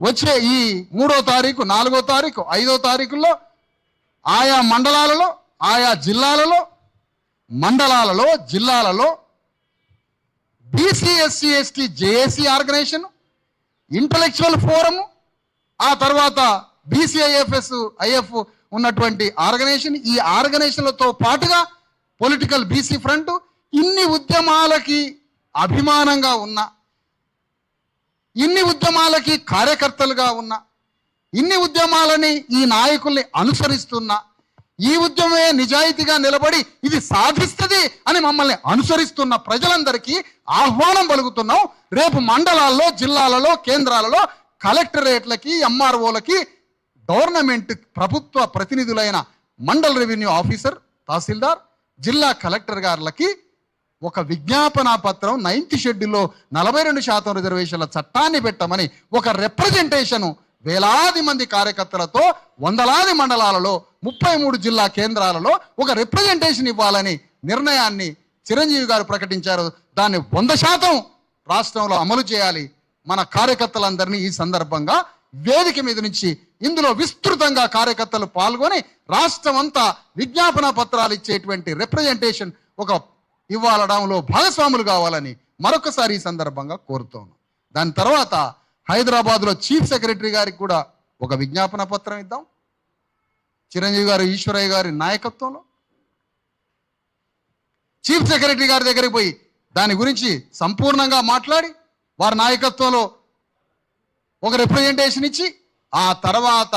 వచ్చే ఈ 3వ తారీఖు 4వ తారీఖు 5వ తారీఖుల్లో ఆయా మండలాలలో ఆయా జిల్లాలలో BC SC ST JAC organisation, intellectual forum, ఆ తర్వాత BCIF ఉన్నటువంటి ఆర్గనైజేషన్, ఈ ఆర్గనైజేషన్లతో పాటుగా పొలిటికల్ బీసీ ఫ్రంట్, ఇన్ని ఉద్యమాలకి అభిమానంగా ఉన్న, ఇన్ని ఉద్యమాలకి కార్యకర్తలుగా ఉన్న, ఇన్ని ఉద్యమాలని ఈ నాయకుల్ని అనుసరిస్తున్న, ఈ ఉద్యమే నిజాయితీగా నిలబడి ఇది సాధిస్తుంది అని మమ్మల్ని అనుసరిస్తున్న ప్రజలందరికీ ఆహ్వానం పలుకుతున్నాం. రేపు మండలాల్లో, జిల్లాలలో, కేంద్రాలలో, కలెక్టరేట్లకి, MROలకి, గవర్నమెంట్ ప్రభుత్వ ప్రతినిధులైన మండల్ రెవెన్యూ ఆఫీసర్, తహసీల్దార్, జిల్లా కలెక్టర్ గారులకి ఒక విజ్ఞాపన పత్రం 9th షెడ్యూల్లో 42% రిజర్వేషన్ల చట్టాన్ని పెట్టమని ఒక రిప్రజెంటేషను వేలాది మంది కార్యకర్తలతో వందలాది మండలాలలో 33 జిల్లా కేంద్రాలలో ఒక రిప్రజెంటేషన్ ఇవ్వాలని నిర్ణయాన్ని చిరంజీవి గారు ప్రకటించారు. దాన్ని 100% రాష్ట్రంలో అమలు చేయాలి. మన కార్యకర్తలందరినీ ఈ సందర్భంగా వేదిక మీద నుంచి ఇందులో విస్తృతంగా కార్యకర్తలు పాల్గొని రాష్ట్రం అంతా విజ్ఞాపన పత్రాలు ఇచ్చేటువంటి రిప్రజెంటేషన్ ఒక ఇవ్వడంలో భాగస్వాములు కావాలని మరొకసారి ఈ సందర్భంగా కోరుతాను. దాని తర్వాత హైదరాబాద్లో చీఫ్ సెక్రటరీ గారికి కూడా ఒక విజ్ఞాపన పత్రం ఇద్దాం. చిరంజీవి గారు, ఈశ్వరయ్య గారి నాయకత్వంలో చీఫ్ సెక్రటరీ గారి దగ్గరికి పోయి దాని గురించి సంపూర్ణంగా మాట్లాడి వారి నాయకత్వంలో ఒక రిప్రజెంటేషన్ ఇచ్చి ఆ తర్వాత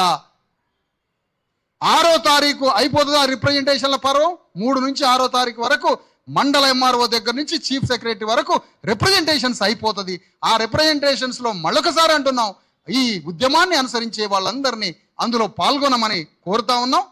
6వ తారీఖు అయిపోతుంది ఆ రిప్రజెంటేషన్ల పర్వం. 3 నుంచి 6వ తారీఖు వరకు మండల MRO దగ్గర నుంచి చీఫ్ సెక్రటరీ వరకు రిప్రజెంటేషన్స్ అయిపోతుంది. ఆ రిప్రజెంటేషన్స్లో మళ్ళొకసారి అంటున్నాం, ఈ ఉద్యమాన్ని అనుసరించే వాళ్ళందరినీ అందులో పాల్గొనమని కోరుతా ఉన్నాం.